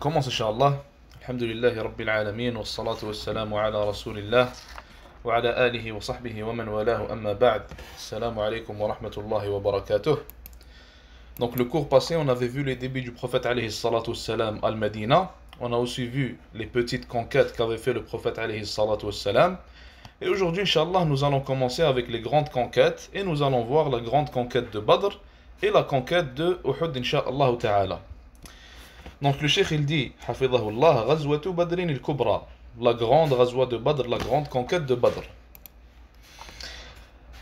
commence, Inch'Allah. Alhamdulillahi Rabbil Alamin, wa salatu wa salamu ala Rasulillah, wa ala alihi wa sahbihi wa man walahu amma ba'd. Assalamu alaikum wa rahmatullahi wa barakatuh. Donc, le cours passé, on avait vu les débuts du prophète alayhi salatu wa salam al-Madina. On a aussi vu les petites conquêtes qu'avait fait le prophète alayhi salatu wa salam. Et aujourd'hui, Inch'Allah, nous allons commencer avec les grandes conquêtes et nous allons voir la grande conquête de Badr et la conquête de Uhud, Inch'Allah ta'ala. Donc le cheikh il dit, Hafidhahullah, Ghazwatu Badrin al-Kubra, la grande ghazwa de Badr, la grande conquête de Badr.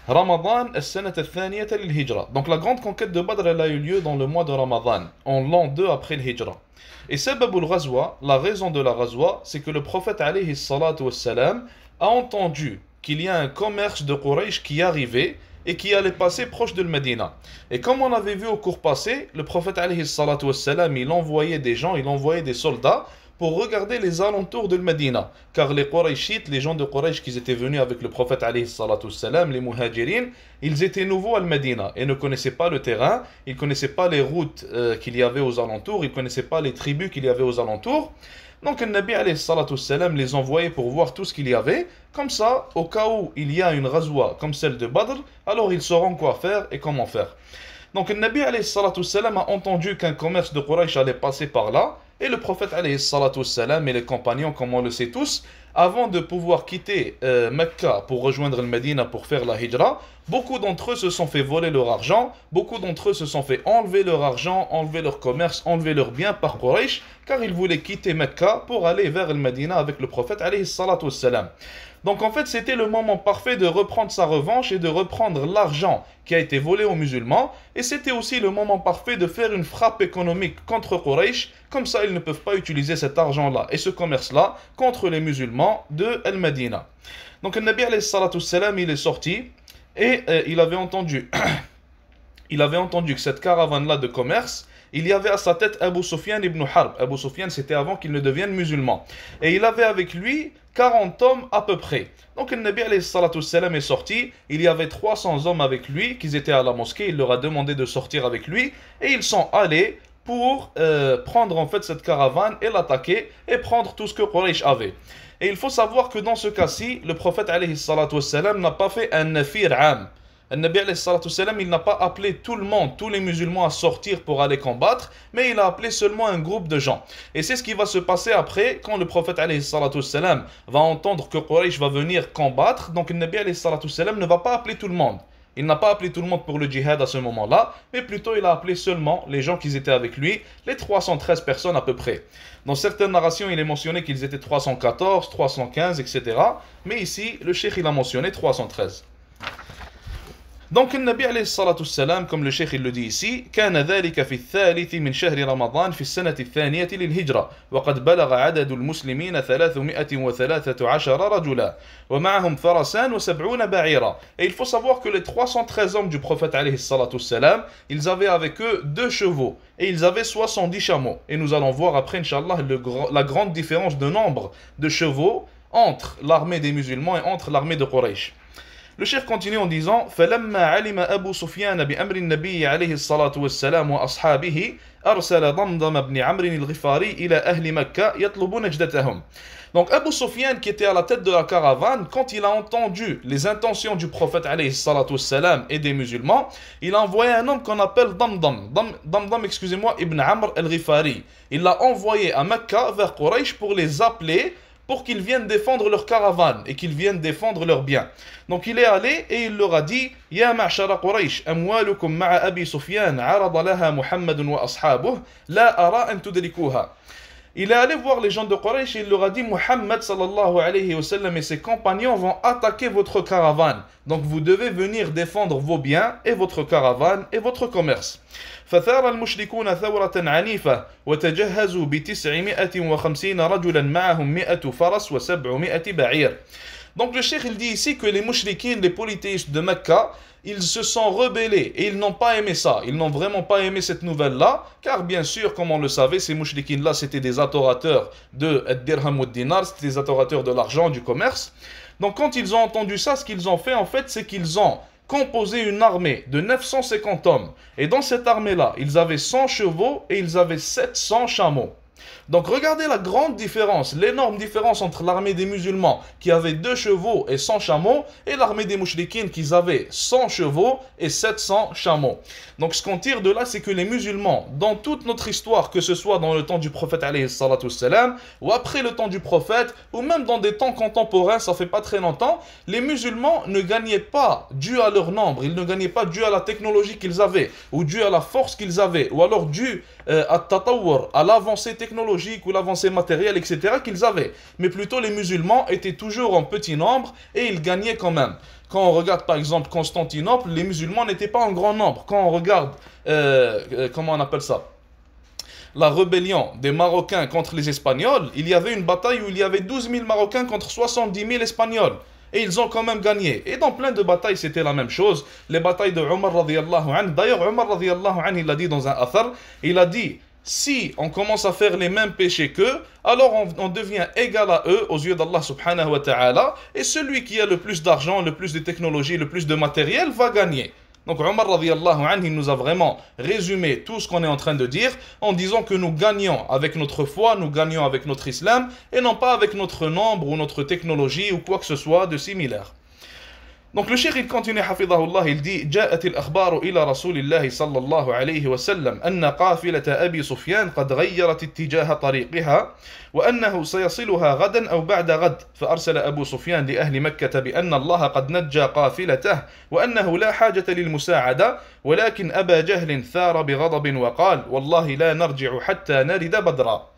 Ramadan as-sanat al-thaniyata lil-hijra. Donc la grande conquête de Badr, elle a eu lieu dans le mois de Ramadan, en l'an 2 après le hijra. Et sababul ghazwa, la raison de la ghazwa, c'est que le prophète alayhi salatu wassalam a entendu qu'il y a un commerce de Quraysh qui arrivait et qui allait passer proche de Medina. Et comme on avait vu au cours passé, le prophète alayhi salatu wassalam, il envoyait des gens, il envoyait des soldats pour regarder les alentours de Medina. Car les Qurayshites, les gens de Quraysh qui étaient venus avec le prophète alayhi salatu wassalam, les muhajirin, ils étaient nouveaux à Medina et ne connaissaient pas le terrain, ils ne connaissaient pas les routes qu'il y avait aux alentours, ils ne connaissaient pas les tribus qu'il y avait aux alentours. Donc le Nabi alayhi salatu wassalam les envoyait pour voir tout ce qu'il y avait. Comme ça, au cas où il y a une ghazwa comme celle de Badr, alors ils sauront quoi faire et comment faire. Donc le Nabi alayhi salatu wassalam a entendu qu'un commerce de Quraysh allait passer par là. Et le prophète alayhi salatu wassalam et les compagnons, comme on le sait tous, avant de pouvoir quitter Mecca pour rejoindre le Médina pour faire la hijra, beaucoup d'entre eux se sont fait voler leur argent, beaucoup d'entre eux se sont fait enlever leur argent, enlever leur commerce, enlever leurs biens par Quraysh, car ils voulaient quitter Mecca pour aller vers le Médina avec le prophète alayhi salatu wassalam. Donc en fait c'était le moment parfait de reprendre sa revanche et de reprendre l'argent qui a été volé aux musulmans, et c'était aussi le moment parfait de faire une frappe économique contre Quraysh, comme ça ils ne peuvent pas utiliser cet argent-là et ce commerce-là contre les musulmans de Al-Madina. Donc le Nabi alayhi salatu wassalam il est sorti et il avait entendu que cette caravane-là de commerce, il y avait à sa tête Abu Sufyan ibn Harb. Abu Sufyan, c'était avant qu'il ne devienne musulman. Et il avait avec lui 40 hommes à peu près. Donc le Nabi alayhi salatu wassalam est sorti. Il y avait 300 hommes avec lui qui étaient à la mosquée. Il leur a demandé de sortir avec lui. Et ils sont allés pour prendre en fait cette caravane et l'attaquer et prendre tout ce que Quraysh avait. Et il faut savoir que dans ce cas-ci, le prophète alayhi salatu wassalam n'a pas fait un nafir am. Le Nabi alayhi salatu wassalam, il n'a pas appelé tout le monde, tous les musulmans à sortir pour aller combattre, mais il a appelé seulement un groupe de gens. Et c'est ce qui va se passer après, quand le prophète alayhi salatu wassalam va entendre que Quraysh va venir combattre. Donc le Nabi alayhi salatu wassalam ne va pas appeler tout le monde. Il n'a pas appelé tout le monde pour le djihad à ce moment-là, mais plutôt il a appelé seulement les gens qui étaient avec lui, les 313 personnes à peu près. Dans certaines narrations, il est mentionné qu'ils étaient 314, 315, etc. Mais ici, le cheikh il a mentionné 313. Donc le Nabi alayhi salatu wassalam, comme le cheikh il le dit ici, كان ذلك في الثالث من شهر رمضان في السنة الثانية للهجرة وقد بلغ عدد المسلمين 313 رجلا ومعهم فرسان و70 بعيرا. Et il faut savoir que les 313 hommes du prophète alayhi salatu wassalam, ils avaient avec eux 2 chevaux et ils avaient 70 chameaux. Et nous allons voir après, Inch'Allah, la grande différence de nombre de chevaux entre l'armée des musulmans et entre l'armée de Quraysh. Le cheikh continue en disant فلما علم أبو سفيان بأمر النبي عليه الصلاة والسلام وأصحابه أرسل ضمضم بن عمرو الغفاري إلى أهل مكة يطلبون جدتهم. Donc Abu Sufyan qui était à la tête de la caravane, quand il a entendu les intentions du prophète alayhi salatu wassalam et des musulmans, il a envoyé un homme qu'on appelle Damdam, excusez-moi, Ibn Amr al-Ghifari. Il l'a envoyé à Mecca vers Quraysh pour les appeler, pour qu'ils viennent défendre leur caravane et qu'ils viennent défendre leurs biens. Donc il est allé et il leur a dit Ya ma'shara Quraysh, amwalukum ma'a Abi Sufyan, arada laha Muhammadun wa ashabuh, la ara an tudrikuha. Il est allé voir les gens de Quraysh et il leur a dit Muhammad sallallahu alayhi wa sallam et ses compagnons vont attaquer votre caravane. Donc vous devez venir défendre vos biens et votre caravane et votre commerce. فثار المشركون ثورة عنيفة وتجهزوا ب950 رجلا معهم 100 فرس و700 بعير. Donc le cheikh il dit ici que les mouchriquins, les polythéistes de Mecca, ils se sont rebellés et ils n'ont pas aimé ça. Ils n'ont vraiment pas aimé cette nouvelle-là, car bien sûr, comme on le savait, ces mouchriquins-là, c'était des adorateurs de dirham ou dinar, c'était des adorateurs de l'argent, du commerce. Donc quand ils ont entendu ça, ce qu'ils ont fait en fait, c'est qu'ils ont composé une armée de 950 hommes. Et dans cette armée-là, ils avaient 100 chevaux et ils avaient 700 chameaux. Donc regardez la grande différence, l'énorme différence entre l'armée des musulmans qui avait 2 chevaux et 100 chameaux et l'armée des mouchriquines qui avait 100 chevaux et 700 chameaux. Donc ce qu'on tire de là, c'est que les musulmans, dans toute notre histoire, que ce soit dans le temps du prophète alayhi salatu wassalam, ou après le temps du prophète, ou même dans des temps contemporains, ça fait pas très longtemps, les musulmans ne gagnaient pas dû à leur nombre, ils ne gagnaient pas dû à la technologie qu'ils avaient, ou dû à la force qu'ils avaient, ou alors dû à l'avancée technologique ou l'avancée matérielle, etc. qu'ils avaient. Mais plutôt les musulmans étaient toujours en petit nombre et ils gagnaient quand même. Quand on regarde par exemple Constantinople, les musulmans n'étaient pas en grand nombre. Quand on regarde, comment on appelle ça, la rébellion des Marocains contre les Espagnols, il y avait une bataille où il y avait 12 000 Marocains contre 70 000 Espagnols. Et ils ont quand même gagné. Et dans plein de batailles, c'était la même chose. Les batailles de Omar radiyallahu anhu. D'ailleurs, Omar radiyallahu anhu, il a dit dans un athar, il a dit, si on commence à faire les mêmes péchés qu'eux, alors on devient égal à eux aux yeux d'Allah subhanahu wa ta'ala. Et celui qui a le plus d'argent, le plus de technologie, le plus de matériel va gagner. Donc Omar radiyallahu anhu, il nous a vraiment résumé tout ce qu'on est en train de dire en disant que nous gagnons avec notre foi, nous gagnons avec notre islam et non pas avec notre nombre ou notre technologie ou quoi que ce soit de similaire. Donc le cheikh il continue hafidahullah, il dit جاءت الأخبار إلى رسول الله صلى الله عليه وسلم أن قافلة أبي سفيان قد غيرت اتجاه طريقها وأنه سيصلها غدا أو بعد غد فأرسل أبو سفيان لأهل مكة بأن الله قد نجى قافلته وأنه لا حاجة للمساعدة ولكن أبا جهل ثار بغضب وقال والله لا نرجع حتى نرد بدرا.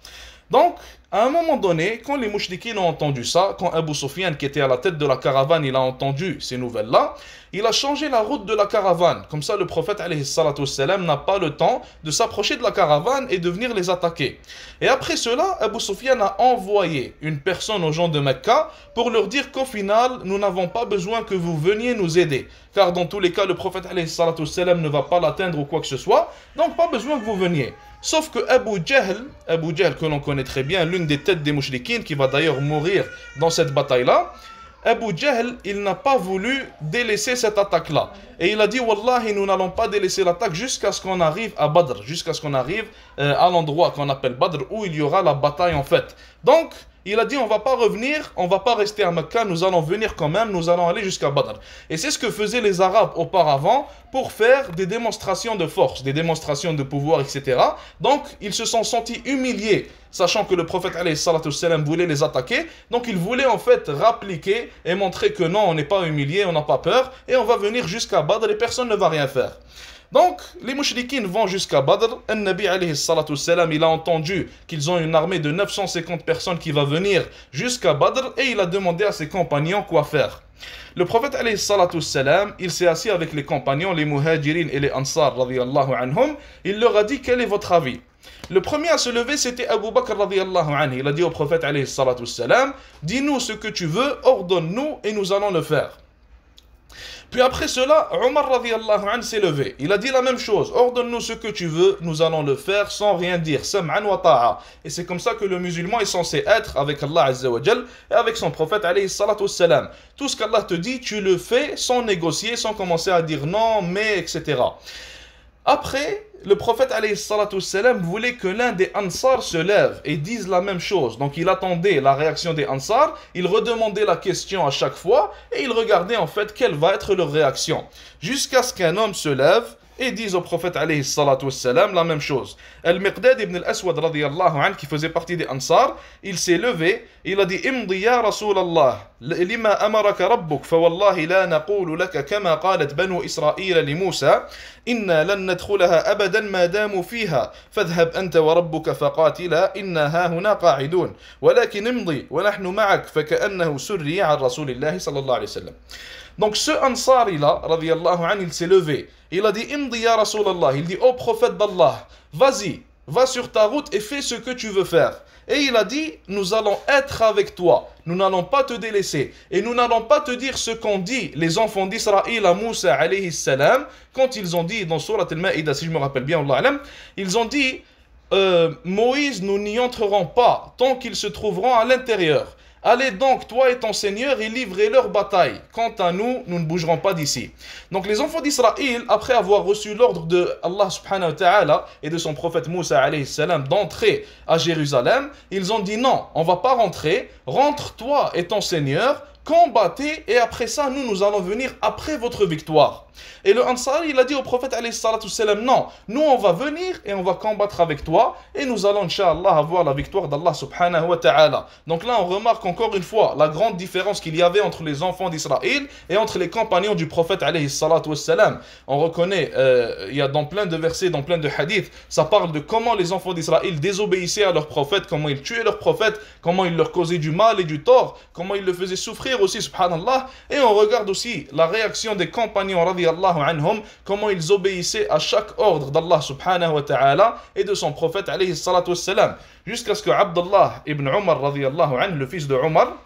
Donc, à un moment donné, quand les mouchriquins ont entendu ça, quand Abu Sufyan, qui était à la tête de la caravane, il a entendu ces nouvelles-là, il a changé la route de la caravane. Comme ça, le prophète alayhi salatu wassalam n'a pas le temps de s'approcher de la caravane et de venir les attaquer. Et après cela, Abu Sufyan a envoyé une personne aux gens de Mecca pour leur dire qu'au final, nous n'avons pas besoin que vous veniez nous aider. Car dans tous les cas, le prophète alayhi salatu wassalam ne va pas l'atteindre ou quoi que ce soit, donc pas besoin que vous veniez. Sauf que Abu Jahl que l'on connaît très bien, l'une des têtes des mouchriquines, qui va d'ailleurs mourir dans cette bataille-là, Abu Jahl, il n'a pas voulu délaisser cette attaque-là. Et il a dit, Wallahi, nous n'allons pas délaisser l'attaque jusqu'à ce qu'on arrive à Badr, jusqu'à ce qu'on arrive à l'endroit qu'on appelle Badr, où il y aura la bataille en fait. Donc, il a dit, on ne va pas revenir, on ne va pas rester à Mecca, nous allons venir quand même, nous allons aller jusqu'à Badr. Et c'est ce que faisaient les Arabes auparavant pour faire des démonstrations de force, des démonstrations de pouvoir, etc. Donc, ils se sont sentis humiliés, sachant que le prophète alayhi salatu wassalam voulait les attaquer. Donc, ils voulaient en fait rappliquer et montrer que non, on n'est pas humilié, on n'a pas peur, et on va venir jusqu'à Badr et personne ne va rien faire. Donc, les mouchriquines vont jusqu'à Badr. An-Nabi alayhi salatu wassalam, il a entendu qu'ils ont une armée de 950 personnes qui va venir jusqu'à Badr et il a demandé à ses compagnons quoi faire. Le prophète alayhi salatu wassalam, il s'est assis avec les compagnons, les muhajirin et les ansar radiyallahu anhum. Il leur a dit, quel est votre avis? Le premier à se lever, c'était Abu Bakr radiyallahu anhu. Il a dit au prophète alayhi salatu wassalam, dis-nous ce que tu veux, ordonne-nous et nous allons le faire. Puis après cela, Omar radiyallahu anhu s'est levé. Il a dit la même chose. Ordonne-nous ce que tu veux, nous allons le faire sans rien dire. Sam'an wa ta'a. Et c'est comme ça que le musulman est censé être avec Allah azza wa jal et avec son prophète alayhi salatu wassalam. Tout ce qu'Allah te dit, tu le fais sans négocier, sans commencer à dire non, mais, etc. Après, le prophète alayhi salatu wassalam voulait que l'un des Ansar se lève et dise la même chose. Donc il attendait la réaction des Ansar, il redemandait la question à chaque fois et il regardait en fait quelle va être leur réaction. Jusqu'à ce qu'un homme se lève et dise au prophète alayhi salatu wassalam la même chose. Al-Miqdad ibn al-Aswad radiyallahu anhu, qui faisait partie des Ansar, il s'est levé, il a dit Imdi ya Rasulallah, lima amaraka rabbuk, fa wallahi la naqulu laka kama qalat banu Israël li Musa, inna lan nadkhulaha abadan ma damu fiha, fadhhab anta wa rabbuka faqatila, inna hahuna qa'idun, walakin imdi wa nahnu ma'ak, fa ka'annahu surriya an Rasulillahi sallallahu alayhi wa sallam. Donc ce Ansari-là, radiyallahu anhu, il s'est levé. Il a dit, Imdi ya Rasulallah, il dit, ô prophète d'Allah, vas-y, va sur ta route et fais ce que tu veux faire. Et il a dit, nous allons être avec toi, nous n'allons pas te délaisser. Et nous n'allons pas te dire ce qu'ont dit les enfants d'Israël à Moussa alayhi salam, quand ils ont dit dans Surat al-Ma'ida, si je me rappelle bien, Allah alam, ils ont dit, Moïse, nous n'y entrerons pas tant qu'ils se trouveront à l'intérieur. Allez donc, toi et ton Seigneur, et livrez leur bataille. Quant à nous, nous ne bougerons pas d'ici. Donc les enfants d'Israël, après avoir reçu l'ordre de Allah subhanahu wa ta'ala et de son prophète Moussa alayhi salam d'entrer à Jérusalem, ils ont dit non, on ne va pas rentrer, rentre toi et ton Seigneur, combattez et après ça, nous allons venir après votre victoire. Et le Ansari, il a dit au prophète alayhi salatu salam, non, nous on va venir et on va combattre avec toi et nous allons, Inch'Allah, avoir la victoire d'Allah subhanahu wa ta'ala. Donc là, on remarque encore une fois la grande différence qu'il y avait entre les enfants d'Israël et entre les compagnons du prophète alayhi salatu salam. On reconnaît, il y a dans plein de versets, dans plein de hadiths, ça parle de comment les enfants d'Israël désobéissaient à leur prophète, comment ils tuaient leur prophète, comment ils leur causaient du mal et du tort, comment ils le faisaient souffrir aussi, subhanallah. Et on regarde aussi la réaction des compagnons, radiyallahu anhum, comment ils obéissaient à chaque ordre d'Allah subhanahu wa ta'ala et de son prophète alayhi salatu wassalam, jusqu'à ce que Abdullah ibn Umar radiyallahu anhu, le fils de Umar,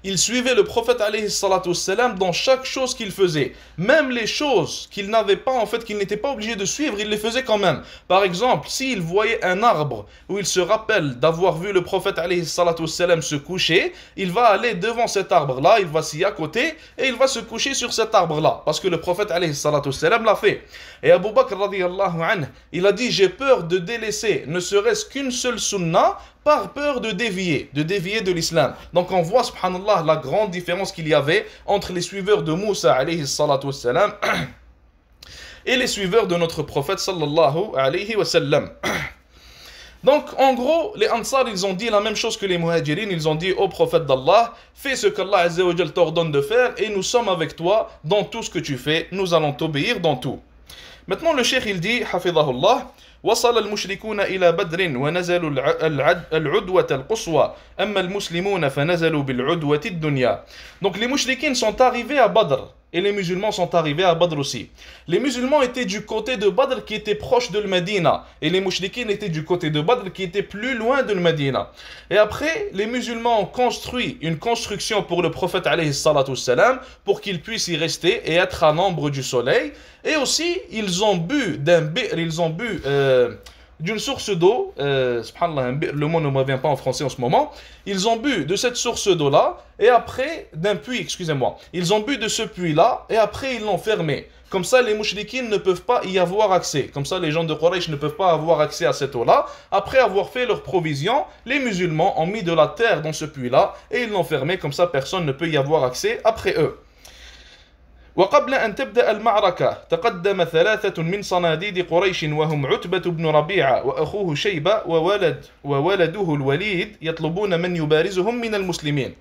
il suivait le prophète alayhi salatu wassalam dans chaque chose qu'il faisait. Même les choses qu'il n'avait pas, en fait, qu'il n'était pas obligé de suivre, il les faisait quand même. Par exemple, s'il voyait un arbre où il se rappelle d'avoir vu le prophète alayhi salatu wassalam se coucher, il va aller devant cet arbre-là, il va s'y accoter et il va se coucher sur cet arbre-là. Parce que le prophète alayhi salatu wassalam l'a fait. Et Abu Bakr radiyallahu anhu, il a dit, j'ai peur de délaisser ne serait-ce qu'une seule sunnah par peur de dévier de l'islam. Donc on voit, subhanallah, la grande différence qu'il y avait entre les suiveurs de Moussa alayhi salatu wassalam et les suiveurs de notre prophète sallallahu alayhi wa sallam. Donc en gros, les Ansar, ils ont dit la même chose que les Muhajirin, ils ont dit au prophète d'Allah, fais ce qu'Allah azza wa jal t'ordonne de faire et nous sommes avec toi dans tout ce que tu fais, nous allons t'obéir dans tout. Maintenant le cheikh il dit, hafidhahullah, وصل المشركون إلى بدر ونزلوا العدوة القصوى أما المسلمون فنزلوا بالعدوة الدنيا. Donc les mouchriquins sont arrivés à Badr et les musulmans sont arrivés à Badr aussi. Les musulmans étaient du côté de Badr qui était proche de Medina et les mouchriquins étaient du côté de Badr qui était plus loin de Medina. Et après, les musulmans ont construit une construction pour le prophète alayhi salatu salam pour qu'il puisse y rester et être à l'ombre du soleil. Et aussi, ils ont bu d'un bi'r, ils ont bu d'une source d'eau, subhanallah, le mot ne me revient pas en français en ce moment, ils ont bu de cette source d'eau-là, et après, d'un puits, excusez-moi, ils ont bu de ce puits-là, et après ils l'ont fermé. Comme ça, les mouchriquines ne peuvent pas y avoir accès. Comme ça, les gens de Quraysh ne peuvent pas avoir accès à cette eau-là. Après avoir fait leurs provisions, les musulmans ont mis de la terre dans ce puits-là, et ils l'ont fermé, comme ça personne ne peut y avoir accès après eux. وقبل أن تبدأ المعركة تقدم ثلاثة من صناديد قريش وهم عتبة بن ربيعة وأخوه شيبة وولده الوليد يطلبون من يبارزهم من المسلمين.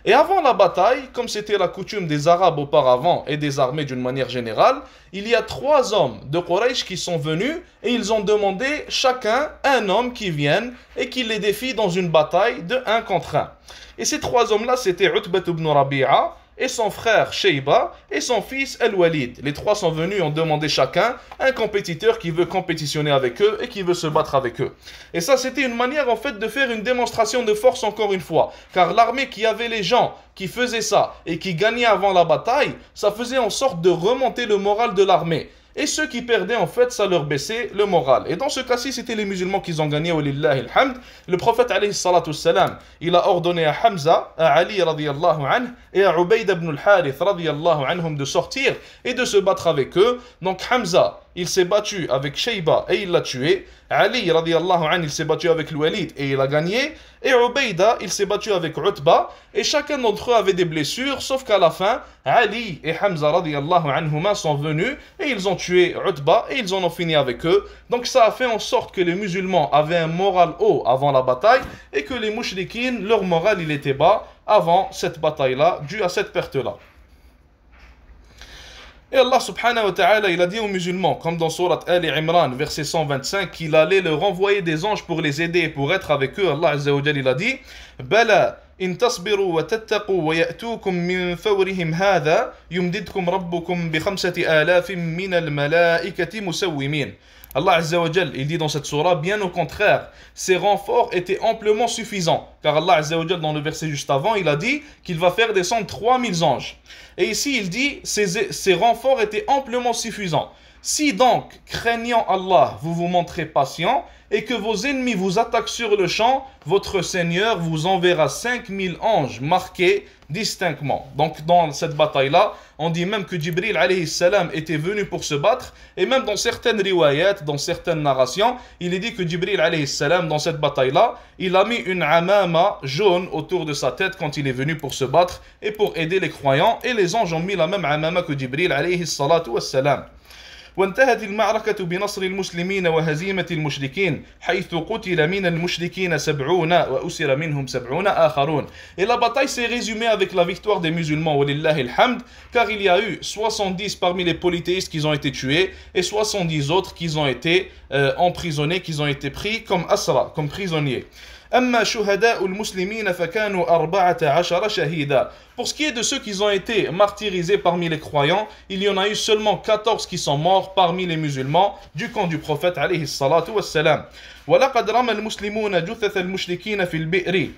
Et avant la bataille, comme c'était la coutume des Arabes auparavant et des armées d'une manière générale, il y a 3 hommes de Quraysh qui sont venus et ils ont demandé chacun un homme qui vienne et qui les défie dans une bataille de 1 contre 1. Et ces 3 hommes-là, c'était Utbat ibn Rabi'a, et son frère Shayba et son fils Al-Walid. Les 3 sont venus, ont demandé chacun un compétiteur qui veut compétitionner avec eux et qui veut se battre avec eux. Et ça, c'était une manière en fait de faire une démonstration de force encore une fois. Car l'armée qui avait les gens qui faisaient ça et qui gagnaient avant la bataille, ça faisait en sorte de remonter le moral de l'armée. Et ceux qui perdaient, en fait, ça leur baissait le moral. Et dans ce cas-ci, c'était les musulmans qui ont gagné, walillahi alhamd. Le prophète, alayhi salatu salam, il a ordonné à Hamza, à Ali, radiyallahu anhu, et à Ubayd ibn al-Harith, radiyallahu anhum, de sortir et de se battre avec eux. Donc Hamza, il s'est battu avec Shayba et il l'a tué. Ali, radiyallahu anhu, il s'est battu avec Walid et il a gagné. Et Ubayda, il s'est battu avec Utba. Et chacun d'entre eux avait des blessures, sauf qu'à la fin, Ali et Hamza, radiyallahu anhuma, sont venus et ils ont tué Utba et ils en ont fini avec eux. Donc ça a fait en sorte que les musulmans avaient un moral haut avant la bataille et que les mouchriquines, leur moral, il était bas avant cette bataille-là, dû à cette perte-là. Et Allah subhanahu wa ta'ala, il a dit aux musulmans, comme dans Surat Ali Imran, verset 125, qu'il allait leur envoyer des anges pour les aider et pour être avec eux. Allah azza wa jalla, il a dit, Bala, in tasbiru wa tattaqu wa ya'tukum min fawrihim hadha, yumdidkum rabbukum bi 5,000 min al-malaikati musawwimin. Allah Azza wa Jal, il dit dans cette surah, bien au contraire, ces renforts étaient amplement suffisants. Car Allah Azza wa Jal, dans le verset juste avant, il a dit qu'il va faire descendre 3000 anges. Et ici, il dit, ces renforts étaient amplement suffisants. Si donc, craignant Allah, vous vous montrez patient, et que vos ennemis vous attaquent sur le champ, votre Seigneur vous enverra 5000 anges marqués distinctement. Donc dans cette bataille-là, on dit même que Jibril alayhi salam était venu pour se battre, et même dans certaines riwayat, dans certaines narrations, il est dit que Jibril alayhi salam, dans cette bataille-là, il a mis une amama jaune autour de sa tête quand il est venu pour se battre et pour aider les croyants, et les anges ont mis la même amama que Jibril alayhi salatu wassalam. وانتهت المعركة بنصر المسلمين وهزيمة المشركين حيث قتل من المشركين 70 وأسر منهم 70 آخرون. Et la bataille s'est résumée avec la victoire des musulmans, walillahi alhamd, car il y a eu 70 parmi les polythéistes qui ont été tués et 70 autres qui ont été emprisonnés, qui ont été pris comme asra, comme prisonniers. أما شهداء المسلمين فكانوا 14 شهيدا. Pour ce qui est de ceux qui ont été martyrisés parmi les croyants, il y en a eu seulement 14 qui sont morts parmi les musulmans du camp du prophète عليه الصلاة والسلام. ولقد رمى المسلمون جثث المشركين في البئر.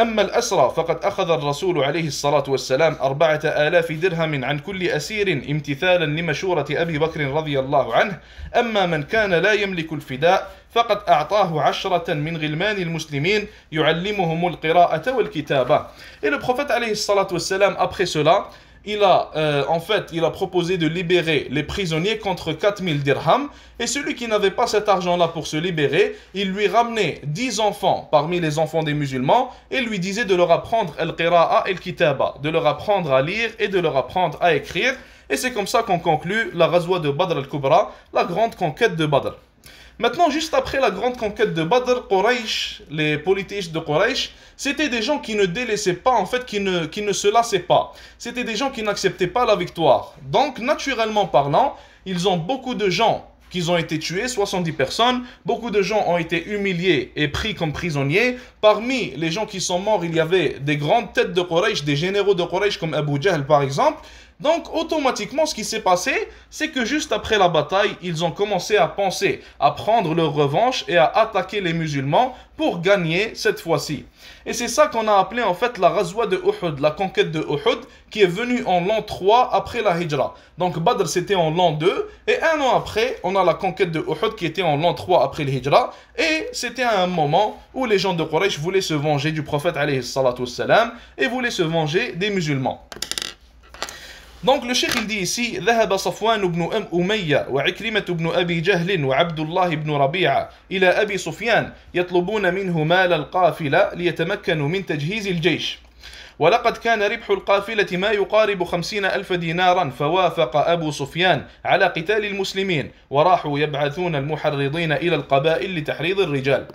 أما الأسرى فقد أخذ الرسول عليه الصلاة والسلام 4000 درهم عن كل أسير امتثالا لمشورة أبي بكر رضي الله عنه. أما من كان لا يملك الفداء فقد أعطاه 10 من غلمان المسلمين يعلمهم القراءة والكتابة. Et le prophète عليه الصلاة والسلام, après cela, il a proposé de libérer les prisonniers contre 4000 dirhams, et celui qui n'avait pas cet argent-là pour se libérer, il lui ramenait 10 enfants parmi les enfants des musulmans et lui disait de leur apprendre al-qira'a et al-kitaba, de leur apprendre à lire et de leur apprendre à écrire. Et c'est comme ça qu'on conclut la Ghazwa de Badr al-Kubra, la grande conquête de Badr. Maintenant, juste après la grande conquête de Badr, Quraysh, les polythéistes de Quraysh, c'était des gens qui ne délaissaient pas, en fait, qui ne se lassaient pas. C'était des gens qui n'acceptaient pas la victoire. Donc, naturellement parlant, ils ont beaucoup de gens qui ont été tués, 70 personnes. Beaucoup de gens ont été humiliés et pris comme prisonniers. Parmi les gens qui sont morts, il y avait des grandes têtes de Quraysh, des généraux de Quraysh comme Abu Jahl par exemple. Donc automatiquement, ce qui s'est passé, c'est que juste après la bataille, ils ont commencé à penser à prendre leur revanche et à attaquer les musulmans pour gagner cette fois-ci. Et c'est ça qu'on a appelé en fait la Ghazwa de Uhud, la conquête de Uhud, qui est venue en l'an 3 après la Hijra. Donc Badr c'était en l'an 2, et un an après, on a la conquête de Uhud qui était en l'an 3 après la Hijra, et c'était à un moment où les gens de Quraysh voulaient se venger du prophète alayhi salatu wassalam, et voulaient se venger des musulmans. Donc le cheikh il dit ici ذهب صفوان بن أمية وعكرمة بن أبي جهل وعبد الله بن ربيعة إلى أبي سفيان يطلبون منه مال القافلة ليتمكنوا من تجهيز الجيش. ولقد كان ربح القافلة ما يقارب 50,000 دينارا فوافق أبو سفيان على قتال المسلمين وراحوا يبعثون المحرضين إلى القبائل لتحريض الرجال.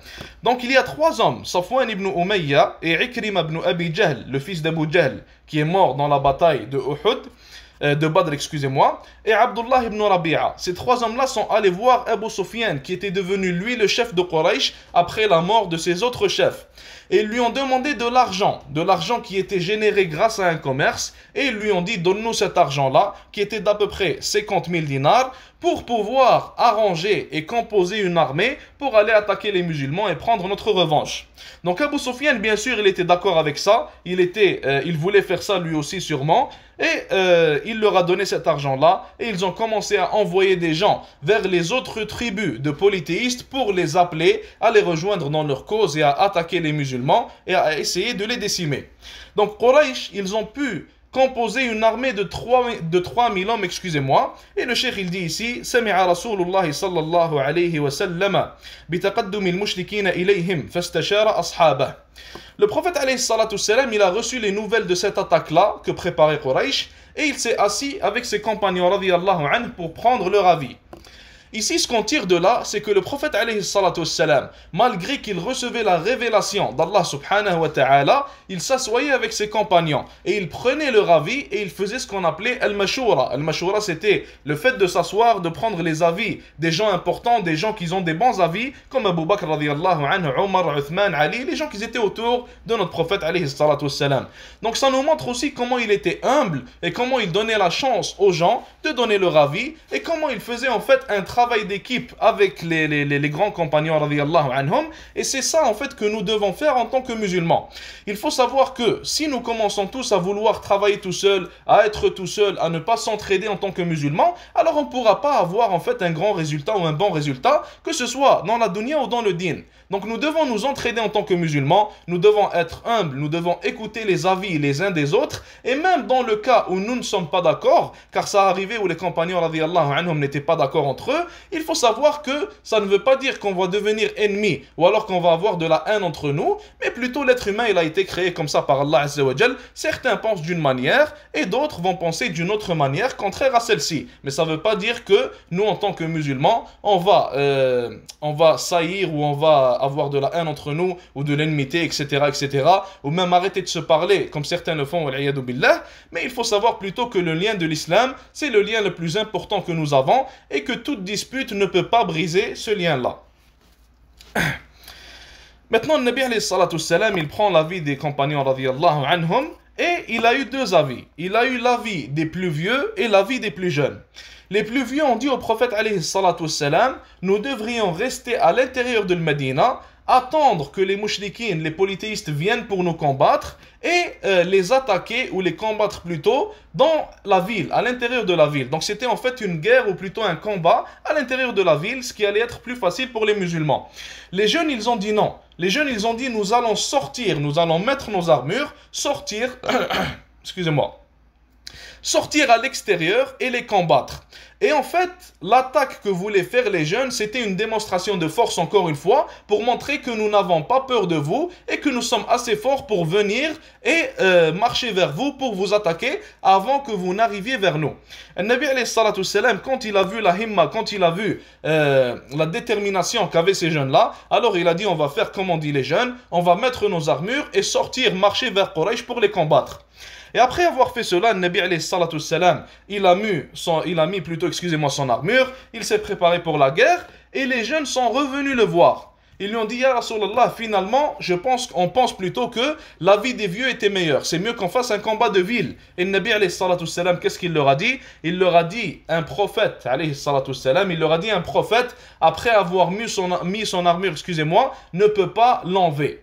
Donc il y a 3 hommes, Safwan ibn Umayya et Ikrima ibn Abi Jahl, le fils d'Abu Jahl, qui est mort dans la bataille de Uhud, de Badr, excusez-moi, et Abdullah ibn Rabi'a. Ces 3 hommes-là sont allés voir Abu Sufyan, qui était devenu lui le chef de Quraysh après la mort de ses autres chefs. Et ils lui ont demandé de l'argent qui était généré grâce à un commerce, et ils lui ont dit donne-nous cet argent-là, qui était d'à peu près 50 000 dinars, pour pouvoir arranger et composer une armée pour aller attaquer les musulmans et prendre notre revanche. Donc Abu Sufyan, bien sûr, il était d'accord avec ça, il voulait faire ça lui aussi sûrement, et il leur a donné cet argent-là, et ils ont commencé à envoyer des gens vers les autres tribus de polythéistes pour les appeler à les rejoindre dans leur cause et à attaquer les musulmans et à essayer de les décimer. Donc Quraysh, ils ont pu composer une armée de 3000 hommes, excusez-moi, et le cheikh il dit ici سمع رسول الله صلى الله عليه وسلم بتقدم المشركين إليهم فاستشار أصحابه. Le prophète alayhi salatu wassalam, il a reçu les nouvelles de cette attaque-là que préparait Quraysh, et il s'est assis avec ses compagnons radiyallahu anhu pour prendre leur avis. Ici, ce qu'on tire de là, c'est que le prophète alayhi salatu wassalam, malgré qu'il recevait la révélation d'Allah subhanahu wa ta'ala, il s'assoyait avec ses compagnons et il prenait leur avis et il faisait ce qu'on appelait al-mashura. Al-mashura, c'était le fait de s'asseoir, de prendre les avis des gens importants, des gens qui ont des bons avis, comme Abu Bakr radiyallahu anhu, Omar, Uthman, Ali, les gens qui étaient autour de notre prophète alayhi salatu wassalam. Donc ça nous montre aussi comment il était humble et comment il donnait la chance aux gens de donner leur avis et comment il faisait en fait un travail travail d'équipe avec les grands compagnons radiyallahu anhum, et c'est ça en fait que nous devons faire en tant que musulmans. Il faut savoir que si nous commençons tous à vouloir travailler tout seul, à être tout seul, à ne pas s'entraider en tant que musulmans, alors on ne pourra pas avoir en fait un grand résultat ou un bon résultat, que ce soit dans la dunya ou dans le din. Donc nous devons nous entraider en tant que musulmans, nous devons être humbles, nous devons écouter les avis les uns des autres, et même dans le cas où nous ne sommes pas d'accord, car ça arrivait où les compagnons radiyallahu anhum n'étaient pas d'accord entre eux, il faut savoir que ça ne veut pas dire qu'on va devenir ennemis, ou alors qu'on va avoir de la haine entre nous, mais plutôt l'être humain il a été créé comme ça par Allah Azza wa Jal. Certains pensent d'une manière, et d'autres vont penser d'une autre manière, contraire à celle-ci. Mais ça ne veut pas dire que nous en tant que musulmans, on va saillir ou on va avoir de la haine entre nous, ou de l'ennemité, etc., ou même arrêter de se parler, comme certains le font, wal-iyadu billah. Mais il faut savoir plutôt que le lien de l'islam, c'est le lien le plus important que nous avons, et que toute dispute ne peut pas briser ce lien-là. Maintenant, le Nabi alayhi salatu salam, il prend l'avis des compagnons radiyallahu anhum, et il a eu deux avis. Il a eu l'avis des plus vieux et l'avis des plus jeunes. Les plus vieux ont dit au prophète alayhi salatu salam, nous devrions rester à l'intérieur de Médina, attendre que les mouchriquines, les polythéistes viennent pour nous combattre et les attaquer ou les combattre plutôt dans la ville, à l'intérieur de la ville. Donc c'était en fait une guerre ou plutôt un combat à l'intérieur de la ville, ce qui allait être plus facile pour les musulmans. Les jeunes, ils ont dit non. Les jeunes, ils ont dit nous allons sortir, nous allons mettre nos armures, sortir, excusez-moi, sortir à l'extérieur et les combattre. Et en fait, l'attaque que voulaient faire les jeunes, c'était une démonstration de force encore une fois, pour montrer que nous n'avons pas peur de vous et que nous sommes assez forts pour venir et marcher vers vous pour vous attaquer avant que vous n'arriviez vers nous. Le Nabi alayhi salatu salam, quand il a vu la himma, quand il a vu la détermination qu'avaient ces jeunes-là, alors il a dit on va faire comme on dit les jeunes, on va mettre nos armures et sortir, marcher vers Quraysh pour les combattre. Et après avoir fait cela, le Nabi alayhi salatu salam, il a mis plutôt, excusez-moi, son armure, il s'est préparé pour la guerre, et les jeunes sont revenus le voir. Ils lui ont dit, Ya Rasulallah, finalement, on pense plutôt que la vie des vieux était meilleure. C'est mieux qu'on fasse un combat de ville. Et le Nabi alayhi salatu salam, qu'est-ce qu'il leur a dit? Il leur a dit, un prophète, alayhi salatu salam, il leur a dit, un prophète, après avoir mis son armure, excusez-moi, ne peut pas l'enlever.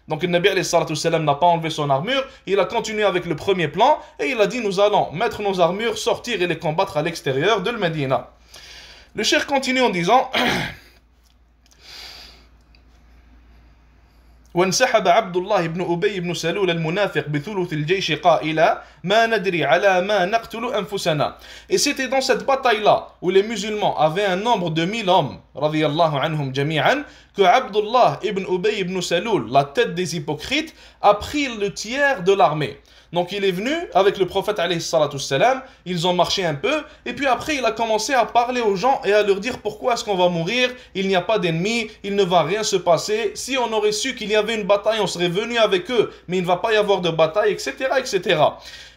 Donc le Nabi alayhi salatu salam n'a pas enlevé son armure, il a continué avec le premier plan et il a dit nous allons mettre nos armures, sortir et les combattre à l'extérieur de Médina. Le cheikh continue en disant وانسحب عبد الله بن أبي بن سلول المنافق بثلث الجيش قائلا ما ندري على ما نقتل أنفسنا. Et c'était dans cette bataille-là où les musulmans avaient un nombre de 1000 hommes radiyallahu anhum jami'an que Abdullah ibn Ubay ibn Salul, la tête des hypocrites, a pris le tiers de l'armée. Donc il est venu avec le prophète alayhi salatu salam, ils ont marché un peu, et puis après il a commencé à parler aux gens et à leur dire pourquoi est-ce qu'on va mourir, il n'y a pas d'ennemis, il ne va rien se passer, si on aurait su qu'il y avait une bataille, on serait venu avec eux, mais il ne va pas y avoir de bataille, etc., etc.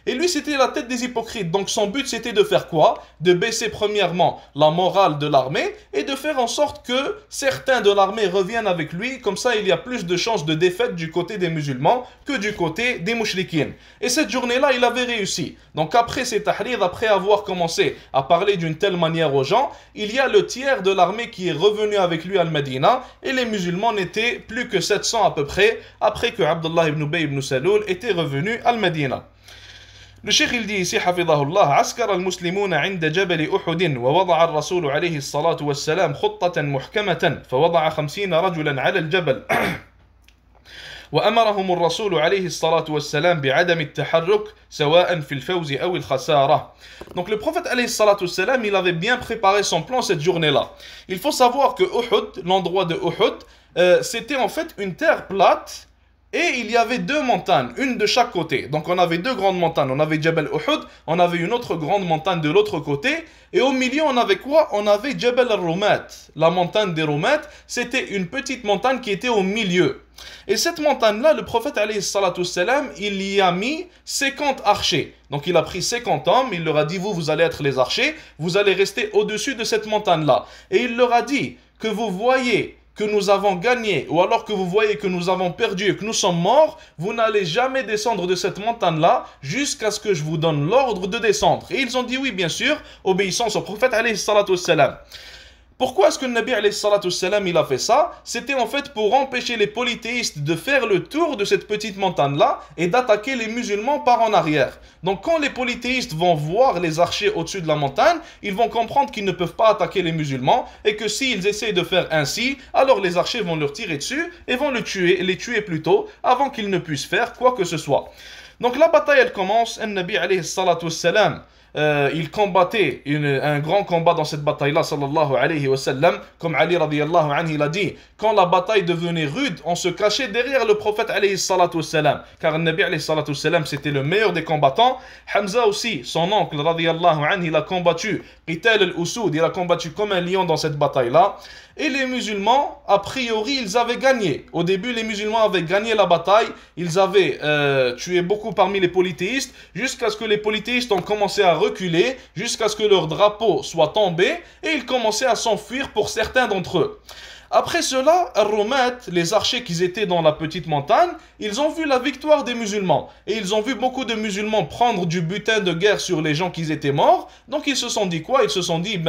Et lui, c'était la tête des hypocrites. Donc son but, c'était de faire quoi? De baisser premièrement la morale de l'armée et de faire en sorte que certains de l'armée reviennent avec lui. Comme ça, il y a plus de chances de défaite du côté des musulmans que du côté des mouchriquines. Et cette journée-là, il avait réussi. Donc après ces tahrir, après avoir commencé à parler d'une telle manière aux gens, il y a le tiers de l'armée qui est revenu avec lui à Médina et les musulmans n'étaient plus que 700 à peu près après que Abdullah ibn Ubay ibn Salul était revenu à Médina. Le cheikh il dit ici حفظه عسكر المسلمون عند جبل أحد ووضع الرسول عليه الصلاة والسلام خطة محكمة فوضع 50 رجلا على الجبل وأمرهم الرسول عليه الصلاة والسلام بعدم التحرك سواء في الفوز أو الخسارة. Donc le prophète عليه الصلاة والسلام, il avait bien préparé son plan cette journée-là. Il faut savoir que Uhud, l'endroit de Uhud, c'était en fait une terre plate. Et il y avait deux montagnes, une de chaque côté. Donc on avait deux grandes montagnes. On avait Jabal Uhud, on avait une autre grande montagne de l'autre côté. Et au milieu, on avait quoi? On avait Jabal al-Rumat. La montagne des Rumat, c'était une petite montagne qui était au milieu. Et cette montagne-là, le prophète alayhi salatu salam, il y a mis 50 archers. Donc il a pris 50 hommes, il leur a dit, vous allez être les archers, vous allez rester au-dessus de cette montagne-là. Et il leur a dit que vous voyez que nous avons gagné, ou alors que vous voyez que nous avons perdu et que nous sommes morts, vous n'allez jamais descendre de cette montagne-là jusqu'à ce que je vous donne l'ordre de descendre. Et ils ont dit oui, bien sûr, obéissance au prophète alayhi salatu wassalam. Pourquoi est-ce que le Nabi alayhi salatu wassalam, il a fait ça? C'était en fait pour empêcher les polythéistes de faire le tour de cette petite montagne-là et d'attaquer les musulmans par en arrière. Donc quand les polythéistes vont voir les archers au-dessus de la montagne, ils vont comprendre qu'ils ne peuvent pas attaquer les musulmans et que s'ils essayent de faire ainsi, alors les archers vont leur tirer dessus et vont les tuer plutôt avant qu'ils ne puissent faire quoi que ce soit. Donc la bataille elle commence, le Nabi alayhi salatu wassalam, il combattait un grand combat dans cette bataille-là, sallallahu alayhi wa sallam, comme Ali radiyallahu anhu il a dit, quand la bataille devenait rude, on se cachait derrière le prophète alayhi salatu wassalam, car le Nabi alayhi salatu wassalam c'était le meilleur des combattants. Hamza aussi, son oncle radiyallahu anhu, il a combattu Qital al-Usoud, il a combattu comme un lion dans cette bataille-là. Et les musulmans, a priori, ils avaient gagné. Au début, les musulmans avaient gagné la bataille. Ils avaient tué beaucoup parmi les polythéistes, jusqu'à ce que les polythéistes ont commencé à reculer, jusqu'à ce que leur drapeau soit tombé, et ils commençaient à s'enfuir pour certains d'entre eux. Après cela, Ar-Rumat, les archers qui étaient dans la petite montagne, ils ont vu la victoire des musulmans. Et ils ont vu beaucoup de musulmans prendre du butin de guerre sur les gens qui étaient morts. Donc ils se sont dit quoi? Ils se sont dit,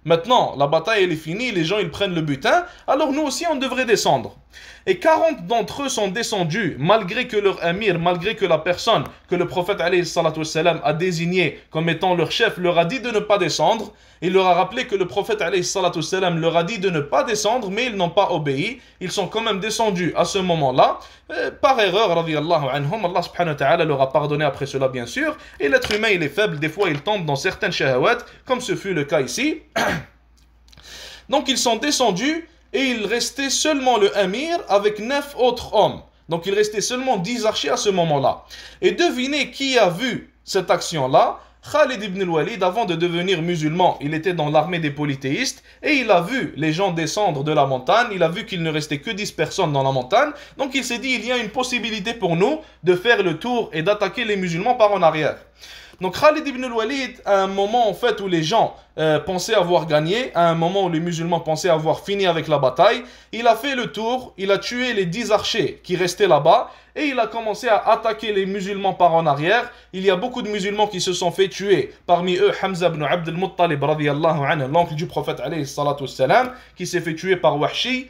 maintenant, la bataille elle est finie, les gens ils prennent le butin, alors nous aussi on devrait descendre. Et 40 d'entre eux sont descendus, malgré que leur amir, malgré que la personne que le prophète alayhi salatu wassalam a désigné comme étant leur chef leur a dit de ne pas descendre. Il leur a rappelé que le prophète alayhi salatu wassalam leur a dit de ne pas descendre, mais ils n'ont pas obéi. Ils sont quand même descendus à ce moment-là, par erreur, radiyallahu anhum. Allah subhanahu wa ta'ala leur a pardonné après cela bien sûr. Et l'être humain il est faible, des fois il tombe dans certaines shahawat, comme ce fut le cas ici. Donc ils sont descendus, et il restait seulement le amir avec 9 autres hommes. Donc il restait seulement 10 archers à ce moment-là. Et devinez qui a vu cette action-là? Khalid ibn al-Walid, avant de devenir musulman, il était dans l'armée des polythéistes et il a vu les gens descendre de la montagne, il a vu qu'il ne restait que 10 personnes dans la montagne, donc il s'est dit il y a une possibilité pour nous de faire le tour et d'attaquer les musulmans par en arrière. Donc Khalid ibn al-Walid, à un moment en fait où les gens pensaient avoir gagné, à un moment où les musulmans pensaient avoir fini avec la bataille, il a fait le tour, il a tué les 10 archers qui restaient là-bas et il a commencé à attaquer les musulmans par en arrière. Il y a beaucoup de musulmans qui se sont fait tuer, parmi eux Hamza ibn Abd al-Muttalib radiyallahu anhu, l'oncle du prophète alayhi salatu wassalam, qui s'est fait tuer par Wahshi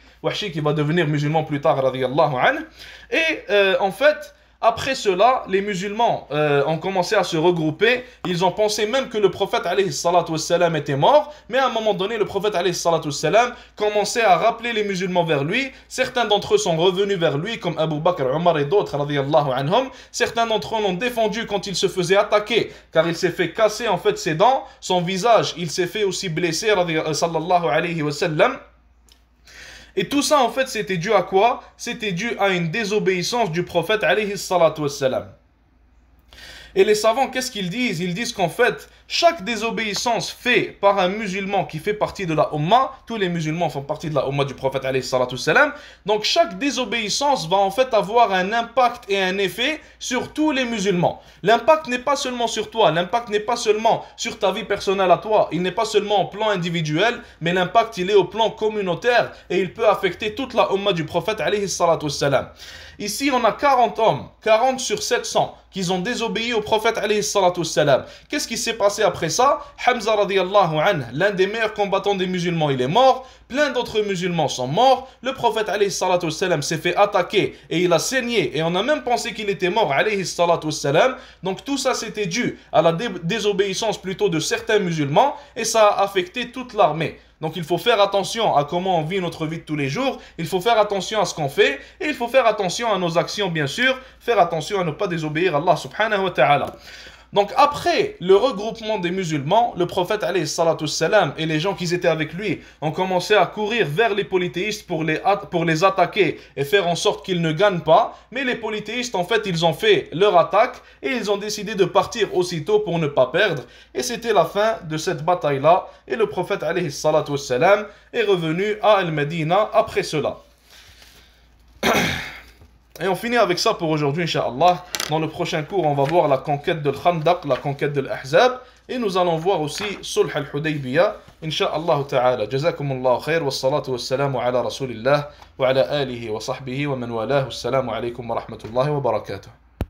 qui va devenir musulman plus tard radiyallahu anhu. Et en fait, après cela, les musulmans ont commencé à se regrouper. Ils ont pensé même que le prophète alayhi salatu wassalam était mort. Mais à un moment donné, le prophète alayhi salatu wassalam commençait à rappeler les musulmans vers lui. Certains d'entre eux sont revenus vers lui, comme Abu Bakr, Omar et d'autres, radiyallahu anhum. Certains d'entre eux l'ont défendu quand il se faisait attaquer, car il s'est fait casser en fait ses dents. Son visage, il s'est fait aussi blesser, sallallahu alayhi wa sallam. Et tout ça, en fait, c'était dû à quoi? C'était dû à une désobéissance du prophète, alayhi salatu wassalam. Et les savants, qu'est-ce qu'ils disent? Ils disent qu'en fait, chaque désobéissance faite par un musulman qui fait partie de la Ummah, tous les musulmans font partie de la Ummah du prophète alayhi salatu wassalam, donc chaque désobéissance va en fait avoir un impact et un effet sur tous les musulmans. L'impact n'est pas seulement sur toi, l'impact n'est pas seulement sur ta vie personnelle à toi, il n'est pas seulement au plan individuel, mais l'impact il est au plan communautaire et il peut affecter toute la Ummah du prophète alayhi salatu wassalam. Ici, on a 40 hommes, 40 sur 700, qui ont désobéi au prophète alayhi salatu wassalam. Qu'est-ce qui s'est passé après ça? Hamza radiyallahu anhu, l'un des meilleurs combattants des musulmans, il est mort. Plein d'autres musulmans sont morts. Le prophète alayhi salatu wassalam s'est fait attaquer et il a saigné. Et on a même pensé qu'il était mort alayhi salatu wassalam. Donc tout ça c'était dû à la désobéissance plutôt de certains musulmans. Et ça a affecté toute l'armée. Donc il faut faire attention à comment on vit notre vie de tous les jours, il faut faire attention à ce qu'on fait, et il faut faire attention à nos actions bien sûr, faire attention à ne pas désobéir à Allah subhanahu wa ta'ala. Donc après le regroupement des musulmans, le prophète alayhi salatu wassalam et les gens qui étaient avec lui ont commencé à courir vers les polythéistes pour les attaquer et faire en sorte qu'ils ne gagnent pas. Mais les polythéistes en fait ils ont fait leur attaque et ils ont décidé de partir aussitôt pour ne pas perdre. Et c'était la fin de cette bataille là et le prophète alayhi salatu wassalam est revenu à Al-Medina après cela. Et on finit avec ça pour aujourd'hui, Inch'Allah. Dans le prochain cours, on va voir la conquête de l'Khandaq, la conquête de l'Ahzab. Et nous allons voir aussi Sulh al-Hudaybiyah, Inch'Allah ta'ala. Jazakumullahu khair, wa salatu wa salamu ala rasulillah, wa ala alihi wa sahbihi wa man walahu. Assalamu alaikum wa rahmatullahi wa barakatuh.